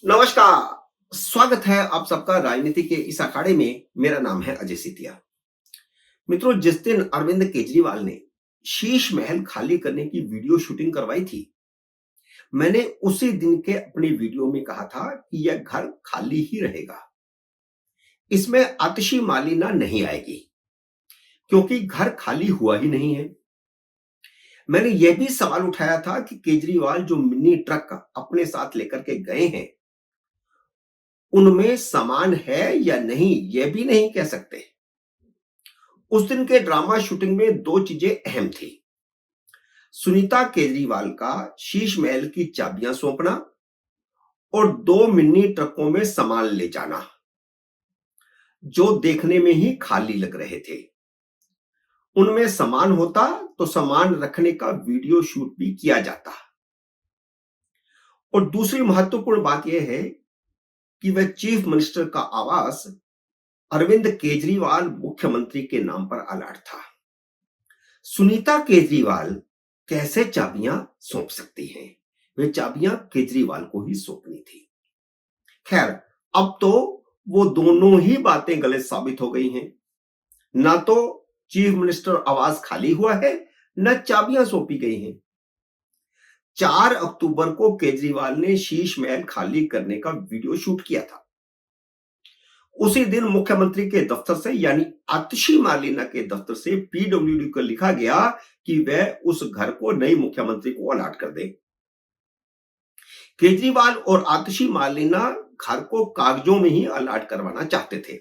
नमस्कार। स्वागत है आप सबका राजनीति के इस अखाड़े में। मेरा नाम है अजय सितिया। मित्रों, जिस दिन अरविंद केजरीवाल ने शीश महल खाली करने की वीडियो शूटिंग करवाई थी, मैंने उसी दिन के अपनी वीडियो में कहा था कि यह घर खाली ही रहेगा, इसमें आतिशी मालिना नहीं आएगी, क्योंकि घर खाली हुआ ही नहीं है। मैंने यह भी सवाल उठाया था कि केजरीवाल जो मिनी ट्रक अपने साथ लेकर के गए हैं, उनमें सामान है या नहीं, यह भी नहीं कह सकते। उस दिन के ड्रामा शूटिंग में दो चीजें अहम थी। सुनीता केजरीवाल का शीश महल की चाबियां सौंपना और दो मिनी ट्रकों में सामान ले जाना, जो देखने में ही खाली लग रहे थे। उनमें सामान होता तो सामान रखने का वीडियो शूट भी किया जाता। और दूसरी महत्वपूर्ण बात यह है कि वह चीफ मिनिस्टर का आवास अरविंद केजरीवाल मुख्यमंत्री के नाम पर अलर्ट था। सुनीता केजरीवाल कैसे चाबियां सौंप सकती हैं? वे चाबियां केजरीवाल को ही सौंपनी थी। खैर, अब तो वो दोनों ही बातें गलत साबित हो गई हैं। ना तो चीफ मिनिस्टर आवास खाली हुआ है, न चाबियां सौंपी गई हैं। 4 अक्टूबर को केजरीवाल ने शीश महल खाली करने का वीडियो शूट किया था। उसी दिन मुख्यमंत्री के दफ्तर से, यानी आतिशी मालिना के दफ्तर से पीडब्ल्यूडी को लिखा गया कि वह उस घर को नई मुख्यमंत्री को अलॉट कर दे। केजरीवाल और आतिशी मालिना घर को कागजों में ही अलॉट करवाना चाहते थे।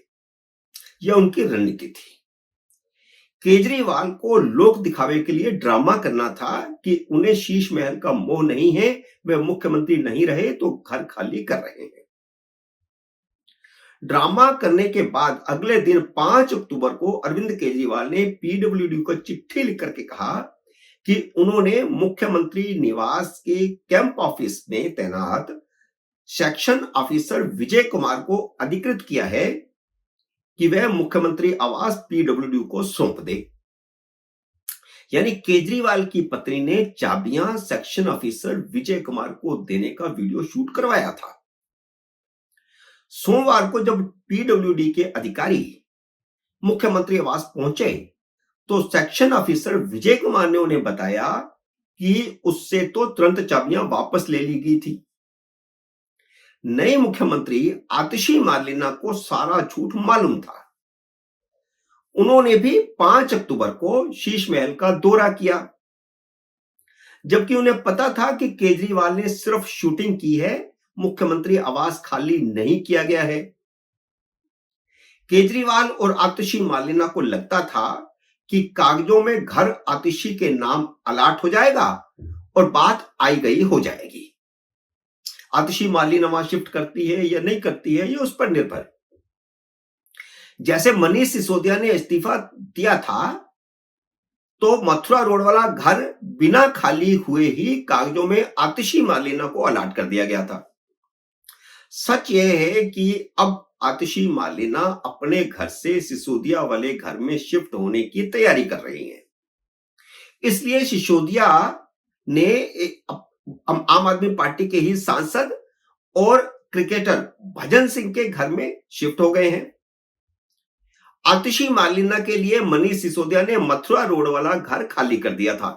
यह उनकी रणनीति थी। केजरीवाल को लोक दिखावे के लिए ड्रामा करना था कि उन्हें शीश महल का मोह नहीं है, वे मुख्यमंत्री नहीं रहे तो घर खाली कर रहे हैं। ड्रामा करने के बाद अगले दिन 5 अक्टूबर को अरविंद केजरीवाल ने पीडब्ल्यूडी को चिट्ठी लिख करके कहा कि उन्होंने मुख्यमंत्री निवास के कैंप ऑफिस में तैनात सेक्शन ऑफिसर विजय कुमार को अधिकृत किया है कि वह मुख्यमंत्री आवास पीडब्ल्यूडी को सौंप दे। यानी केजरीवाल की पत्नी ने चाबियां सेक्शन ऑफिसर विजय कुमार को देने का वीडियो शूट करवाया था। सोमवार को जब पीडब्ल्यूडी के अधिकारी मुख्यमंत्री आवास पहुंचे तो सेक्शन ऑफिसर विजय कुमार ने उन्हें बताया कि उससे तो तुरंत चाबियां वापस ले ली गई थी। नए मुख्यमंत्री आतिशी मालिना को सारा झूठ मालूम था। उन्होंने भी 5 अक्टूबर को शीश महल का दौरा किया, जबकि उन्हें पता था कि केजरीवाल ने सिर्फ शूटिंग की है, मुख्यमंत्री आवास खाली नहीं किया गया है। केजरीवाल और आतिशी मालिना को लगता था कि कागजों में घर आतिशी के नाम अलॉट हो जाएगा और बात आई गई हो जाएगी। आतिशी मालिना वहां शिफ्ट करती है या नहीं करती है, ये उस पर निर्भर है। जैसे मनीष सिसोदिया ने इस्तीफा दिया था तो मथुरा रोड वाला घर बिना खाली हुए ही कागजों में आतिशी मालिना को अलॉट कर दिया गया था। सच यह है कि अब आतिशी मालिना अपने घर से सिसोदिया वाले घर में शिफ्ट होने की तैयारी कर रही हैं। इसलिए सिसोदिया ने आम आदमी पार्टी के ही सांसद और क्रिकेटर भजन सिंह के घर में शिफ्ट हो गए हैं। आतिशी मालिना के लिए मनीष सिसोदिया ने मथुरा रोड वाला घर खाली कर दिया था।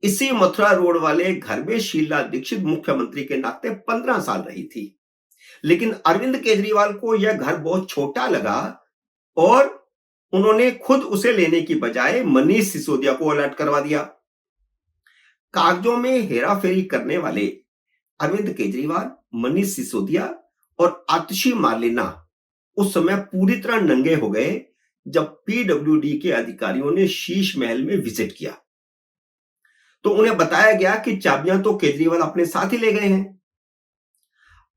इसी मथुरा रोड वाले घर में शीला दीक्षित मुख्यमंत्री के नाते 15 साल रही थी, लेकिन अरविंद केजरीवाल को यह घर बहुत छोटा लगा और उन्होंने खुद उसे लेने की बजाय मनीष सिसोदिया को अलॉट करवा दिया। कागजों में हेराफेरी करने वाले अरविंद केजरीवाल, मनीष सिसोदिया और आतिशी मालिना उस समय पूरी तरह नंगे हो गए जब पीडब्ल्यूडी के अधिकारियों ने शीश महल में विजिट किया तो उन्हें बताया गया कि चाबियां तो केजरीवाल अपने साथ ही ले गए हैं।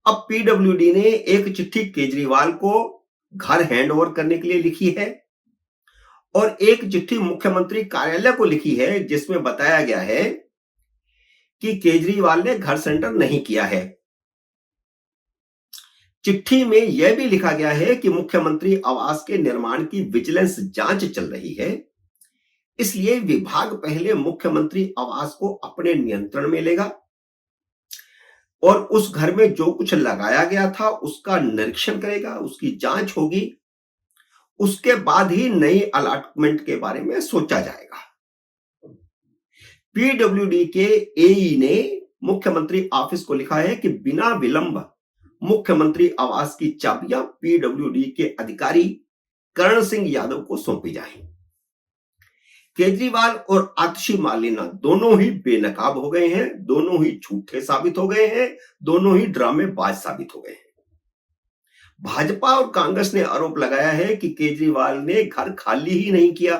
अब पीडब्ल्यूडी ने एक चिट्ठी केजरीवाल को घर हैंडओवर करने के लिए लिखी है और एक चिट्ठी मुख्यमंत्री कार्यालय को लिखी है, जिसमें बताया गया है कि केजरीवाल ने घर सरेंडर नहीं किया है। चिट्ठी में यह भी लिखा गया है कि मुख्यमंत्री आवास के निर्माण की विजिलेंस जांच चल रही है, इसलिए विभाग पहले मुख्यमंत्री आवास को अपने नियंत्रण में लेगा और उस घर में जो कुछ लगाया गया था उसका निरीक्षण करेगा, उसकी जांच होगी। उसके बाद ही नई अलॉटमेंट के बारे में सोचा जाएगा। पीडब्ल्यूडी के एई ने मुख्यमंत्री ऑफिस को लिखा है कि बिना विलंब मुख्यमंत्री आवास की चाबियां पीडब्ल्यूडी के अधिकारी करण सिंह यादव को सौंपी जाए। केजरीवाल और आतिशी मार्लेना दोनों ही बेनकाब हो गए हैं, दोनों ही झूठे साबित हो गए हैं, दोनों ही ड्रामेबाज साबित हो गए हैं। भाजपा और कांग्रेस ने आरोप लगाया है कि केजरीवाल ने घर खाली ही नहीं किया।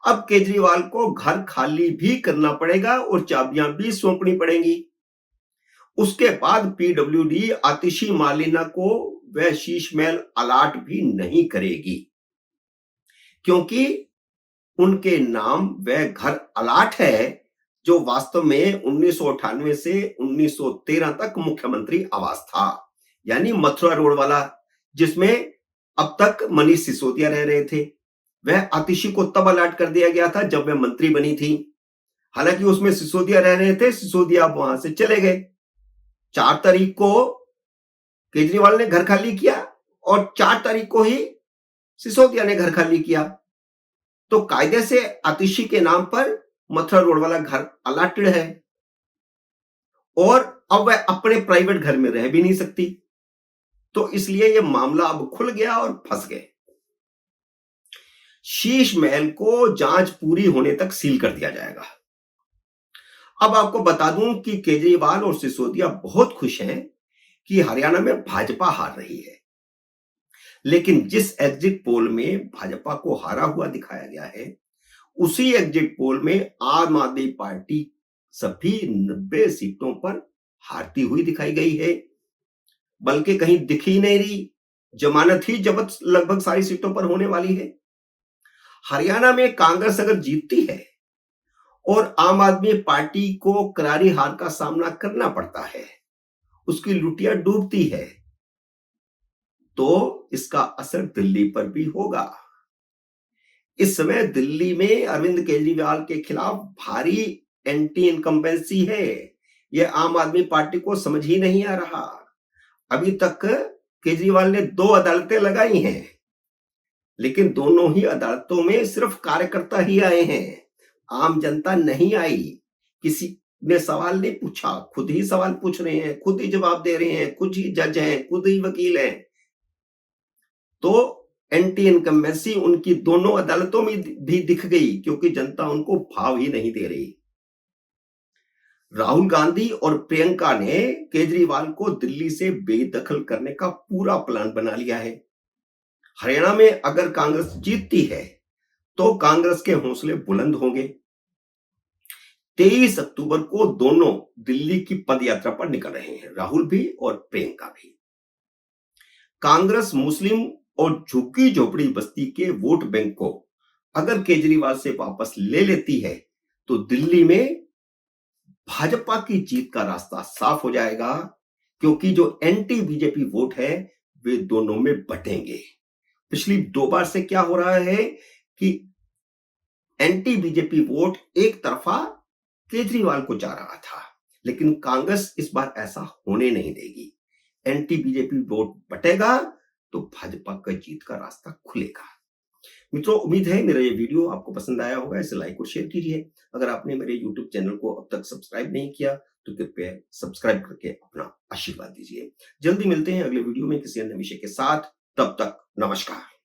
अब केजरीवाल को घर खाली भी करना पड़ेगा और चाबियां भी सौंपनी पड़ेंगी। उसके बाद पीडब्ल्यूडी आतिशी मार्लेना को वह शीशमहल अलाट भी नहीं करेगी, क्योंकि उनके नाम वह घर अलाट है जो वास्तव में 1998 से 1913 तक मुख्यमंत्री आवास था, यानी मथुरा रोड वाला, जिसमें अब तक मनीष सिसोदिया रह रहे थे। वह आतिशी को तब अलाट कर दिया गया था जब वह मंत्री बनी थी। हालांकि उसमें सिसोदिया रह रहे थे, सिसोदिया वहां से चले गए। 4 तारीख को केजरीवाल ने घर खाली किया और 4 तारीख को ही सिसोदिया ने घर खाली किया। तो कायदे से आतिशी के नाम पर मथुरा रोड वाला घर अलाटेड है और अब वह अपने प्राइवेट घर में रह भी नहीं सकती। तो इसलिए यह मामला अब खुल गया और फंस गए। शीश महल को जांच पूरी होने तक सील कर दिया जाएगा। अब आपको बता दूं कि केजरीवाल और सिसोदिया बहुत खुश हैं कि हरियाणा में भाजपा हार रही है, लेकिन जिस एग्जिट पोल में भाजपा को हारा हुआ दिखाया गया है, उसी एग्जिट पोल में आम आदमी पार्टी सभी 90 सीटों पर हारती हुई दिखाई गई है, बल्कि कहीं दिख ही नहीं रही। जमानत ही जब्त लगभग सारी सीटों पर होने वाली है। हरियाणा में कांग्रेस अगर जीतती है और आम आदमी पार्टी को करारी हार का सामना करना पड़ता है, उसकी लुटिया डूबती है, तो इसका असर दिल्ली पर भी होगा। इस समय दिल्ली में अरविंद केजरीवाल के खिलाफ भारी एंटी इनकम्बेंसी है। यह आम आदमी पार्टी को समझ ही नहीं आ रहा। अभी तक केजरीवाल ने 2 अदालतें लगाई हैं, लेकिन दोनों ही अदालतों में सिर्फ कार्यकर्ता ही आए हैं, आम जनता नहीं आई। किसी ने सवाल नहीं पूछा, खुद ही सवाल पूछ रहे हैं, खुद ही जवाब दे रहे हैं, खुद ही जज हैं, खुद ही वकील हैं। तो एंटी इनकम्बेंसी उनकी दोनों अदालतों में भी दिख गई, क्योंकि जनता उनको भाव ही नहीं दे रही। राहुल गांधी और प्रियंका ने केजरीवाल को दिल्ली से बेदखल करने का पूरा प्लान बना लिया है। हरियाणा में अगर कांग्रेस जीतती है तो कांग्रेस के हौसले बुलंद होंगे। 23 अक्टूबर को दोनों दिल्ली की पदयात्रा पर निकल रहे हैं, राहुल भी और प्रियंका भी। कांग्रेस मुस्लिम और झुग्गी झोपड़ी बस्ती के वोट बैंक को अगर केजरीवाल से वापस ले लेती है तो दिल्ली में भाजपा की जीत का रास्ता साफ हो जाएगा, क्योंकि जो एंटी बीजेपी वोट है वे दोनों में बटेंगे। पिछली 2 बार से क्या हो रहा है कि एंटी बीजेपी वोट एक तरफा केजरीवाल को जा रहा था, लेकिन कांग्रेस इस बार ऐसा होने नहीं देगी। एंटी बीजेपी वोट बटेगा तो भाजपा का जीत का रास्ता खुलेगा। मित्रों, उम्मीद है मेरा ये वीडियो आपको पसंद आया होगा। इसे लाइक और शेयर कीजिए। अगर आपने मेरे YouTube चैनल को अब तक सब्सक्राइब नहीं किया तो कृपया सब्सक्राइब करके अपना आशीर्वाद दीजिए। जल्दी मिलते हैं अगले वीडियो में किसी अन्य विषय के साथ। तब तक नमस्कार।